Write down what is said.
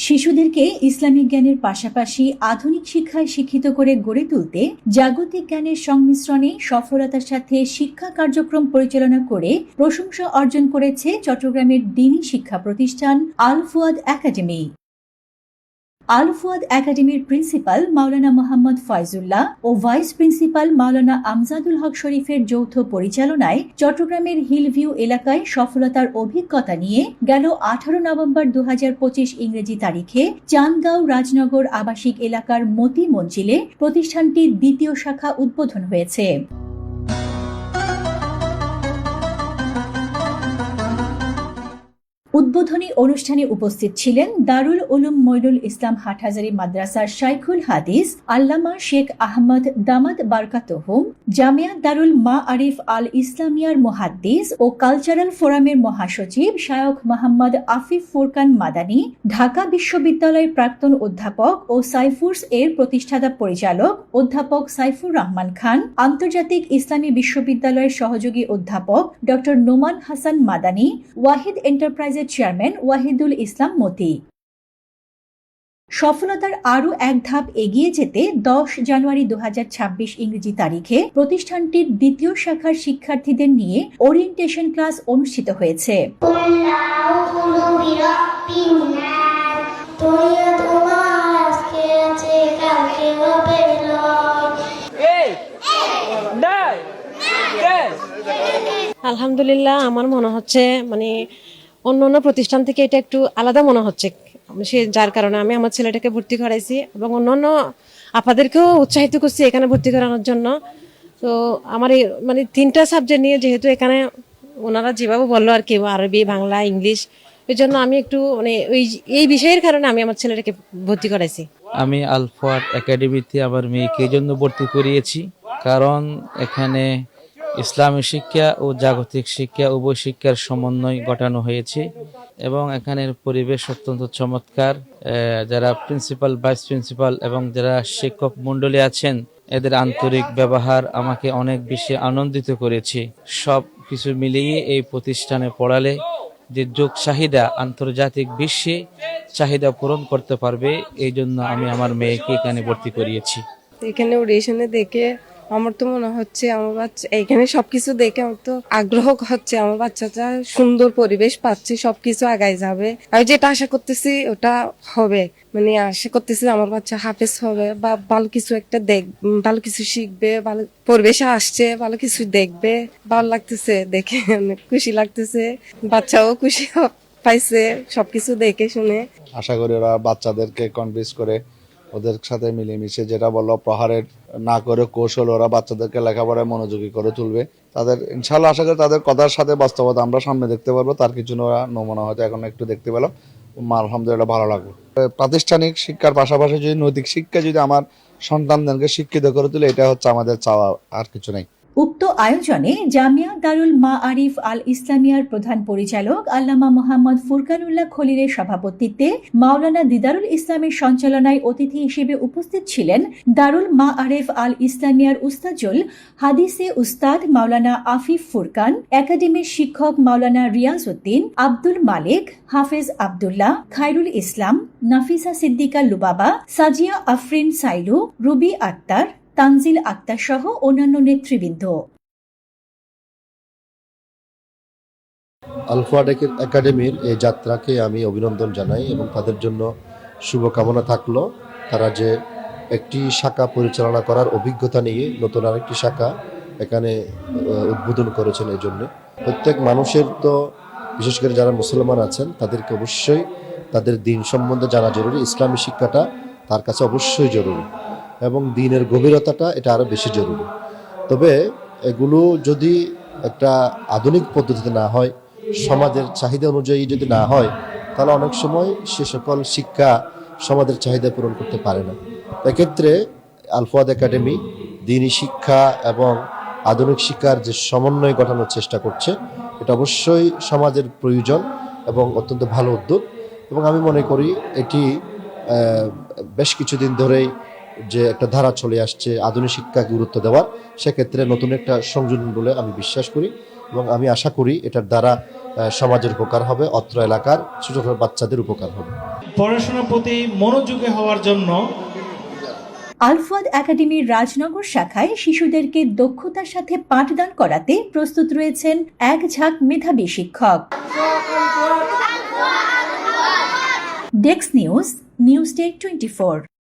শিশুদেরকে ইসলামিক জ্ঞানের পাশাপাশি আধুনিক শিক্ষায় শিক্ষিত করে গড়ে তুলতে জাগতিক জ্ঞানের সংমিশ্রণে সফলতার সাথে শিক্ষা কার্যক্রম পরিচালনা করে প্রশংসা অর্জন করেছে চট্টগ্রামের দ্বীনী শিক্ষা প্রতিষ্ঠান আল ফুয়াদ একাডেমি। আল ফুয়াদ একাডেমির প্রিন্সিপাল মাওলানা মোহাম্মদ ফয়জুল্লাহ ও ভাইস প্রিন্সিপাল মাওলানা আমজাদুল হক শরীফের যৌথ পরিচালনায় চট্টগ্রামের হিলভিউ এলাকায় সফলতার অভিজ্ঞতা নিয়ে গেল 18 নভেম্বর 2025 ইংরেজি তারিখে চান্দগাঁও রাজনগর আবাসিক এলাকার মতি মঞ্জিলে প্রতিষ্ঠানটির দ্বিতীয় শাখা উদ্বোধন হয়েছে। উদ্বোধনী অনুষ্ঠানে উপস্থিত ছিলেন দারুল উলুম মঈনুল ইসলাম হাটহাজারী মাদ্রাসার শাইখুল হাদিস আল্লামা শেখ আহমদ দামাদ বারকাতুহুম, জামিয়া দারুল মাআরিফ আল ইসলামিয়ার মুহাদ্দিস ও কালচারাল ফোরামের মহাসচিব শায়খ মোহাম্মদ আফিফ ফুরকান মাদানী, ঢাকা বিশ্ববিদ্যালয়ের প্রাক্তন অধ্যাপক ও সাইফুরস এর প্রতিষ্ঠাতা পরিচালক অধ্যাপক সাইফুর রহমান খান, আন্তর্জাতিক ইসলামী বিশ্ববিদ্যালয়ের সহযোগী অধ্যাপক ড নোমান হাসান মাদানী, ওয়াহিদ এন্টারপ্রাইজের চেয়ারম্যান ওয়াহিদুল ইসলাম মতি। সফলতার আরও এক ধাপ এগিয়ে যেতে 10 জানুয়ারি 2026 ইংরেজি তারিখে প্রতিষ্ঠানটির দ্বিতীয় শাখার শিক্ষার্থীদের নিয়ে ওরিয়েন্টেশন ক্লাস অনুষ্ঠিত হয়েছে। আলহামদুলিল্লাহ, আমার মনে হচ্ছে অন্য প্রতিষ্ঠান থেকে এটা একটু আলাদা মনে হচ্ছে, যার কারণে আমি আমার ছেলেটাকে ভর্তি করাইছি এবং অন্য আপাদেরকেও উৎসাহিত করছি এখানে ভর্তি করানোর জন্য। তো আমার তিনটা সাবজেক্ট নিয়ে, যেহেতু এখানে ওনারা যেভাবে বললো আর কি, আরবি, বাংলা, ইংলিশ, ওই জন্য আমি একটু এই বিষয়ের কারণে আমি আমার ছেলেটাকে ভর্তি করাইছি। আমি আল ফুয়াদ একাডেমিতে আমার মেয়েকে এই জন্য ভর্তি করিয়েছি, কারণ এখানে ইসলামী শিক্ষা ও জাগতিক শিক্ষা উভয় শিক্ষার সমন্বয় ঘটানো হয়েছে এবং এখানের পরিবেশ অত্যন্ত চমৎকার। যারা প্রিন্সিপাল, ভাইস প্রিন্সিপাল এবং যারা শিক্ষক মণ্ডলী আছেন, এদের আন্তরিক ব্যবহার আমাকে অনেক বেশি আনন্দিত করেছে। সব কিছু মিলিয়ে এই প্রতিষ্ঠানে পড়ালে যে যোগ চাহিদা আন্তর্জাতিক বিশ্বে চাহিদা পূরণ করতে পারবে, এই জন্য আমি আমার মেয়েকে এখানে ভর্তি করিয়েছি। এখানে অডিশনে দেখে আমার তো মনে হচ্ছে আমার বাচ্চা এখানে সবকিছু দেখে আমার তো আগ্রহ হচ্ছে, আমার বাচ্চাটা সুন্দর পরিবেশ পাচ্ছে, সবকিছু আগায় যাবে। আমি যেটা আশা করতেছি ওটা হবে, আশা করতেছি আমার বাচ্চা হাফেজ হবে বা ভালো কিছু একটা ভালো কিছু শিখবে, ভালো পরিবেশে আসছে, ভালো কিছু দেখবে। ভালো লাগতেছে দেখে, অনেক খুশি লাগতেছে, বাচ্চাও খুশি পাইছে সবকিছু দেখে শুনে। আশা করি ওরা বাচ্চাদেরকে কনভিন্স করে ওদের সাথে মিলেমিশে, যেটা বললো প্রহারের না করে কৌশল, ওরা বাচ্চাদেরকে লেখাপড়ায় মনোযোগী করে তুলবে। তাদের ইনশাল্লাহ আশা করি তাদের কথার সাথে বাস্তবতা আমরা সামনে দেখতে পারবো। তার কিছু নমুনা হয়তো এখন একটু দেখতে পেলাম, আলহামদুলিল্লাহ ভালো লাগবে। প্রাতিষ্ঠানিক শিক্ষার পাশাপাশি যদি নৈতিক শিক্ষা যদি আমার সন্তানদেরকে শিক্ষিত করে তুলে, এটা হচ্ছে আমাদের চাওয়া, আর কিছু নেই। উক্ত আয়োজনে জামিয়া দারুল মাআরিফ আল ইসলামিয়ার প্রধান পরিচালক আল্লামা মোহাম্মদ ফুরকানুল্লাহ খলিলের সভাপতিত্বে মাওলানা দিদারুল ইসলামের সঞ্চালনায় অতিথি হিসেবে উপস্থিত ছিলেন দারুল মাআরিফ আল ইসলামিয়ার উস্তাজুল হাদিসে উস্তাদ মাওলানা আফিফ ফুরকান, একাডেমির শিক্ষক মাওলানা রিয়াজ উদ্দিন, আব্দুল মালিক, হাফেজ আব্দুল্লাহ, খায়রুল ইসলাম, নাফিসা সিদ্দিকা লুবাবা, সাজিয়া আফরিন সাইলু, রুবি আক্তার, তানজিল আক্তার সহ অন্যান্য নেতৃবৃন্দ। আল ফুয়াদ একাডেমির এই যাত্রাকে আমি অভিনন্দন জানাই এবং তাদের জন্য শুভকামনা থাকলো। তারা যে একটি শাখা পরিচালনা করার অভিজ্ঞতা নিয়ে নতুন আরেকটি শাখা এখানে উদ্বোধন করেছেন। এই জন্য প্রত্যেক মানুষের তো, বিশেষ করে যারা মুসলমান আছেন, তাদেরকে অবশ্যই তাদের দিন সম্বন্ধে জানা জরুরি। ইসলামী শিক্ষাটা তার কাছে অবশ্যই জরুরি এবং দিনের গভীরতাটা এটা আরো বেশি জরুরি। তবে এগুলো যদি একটা আধুনিক পদ্ধতিতে না হয়, সমাজের চাহিদা অনুযায়ী যদি না হয়, তাহলে অনেক সময় সে সকল শিক্ষা সমাজের চাহিদা পূরণ করতে পারে না। এক্ষেত্রে আল ফুয়াদ একাডেমি দ্বীনী শিক্ষা এবং আধুনিক শিক্ষার যে সমন্বয় ঘটানোর চেষ্টা করছে, এটা অবশ্যই সমাজের প্রয়োজন এবং অত্যন্ত ভালো উদ্যোগ। এবং আমি মনে করি এটি বেশ কিছুদিন ধরেই যে একটা ধারা চলে আসছে আধুনিক শিক্ষাকে গুরুত্ব দেওয়ার, সেক্ষেত্রে নতুন একটা সংযোজন বলে আমি বিশ্বাস করি এবং আমি আশা করি এটার দ্বারা সমাজের উপকার হবে, অত্র এলাকার ছোট ছোট বাচ্চাদের উপকার হবে। পড়াশোনার প্রতি মনোযোগী হওয়ার জন্য আলফাদ একাডেমির রাজনগর শাখায় শিশুদেরকে দক্ষতার সাথে পাঠদান করাতে প্রস্তুত রয়েছেন এক ঝাঁক মেধাবী শিক্ষক। Desk news, news day 24।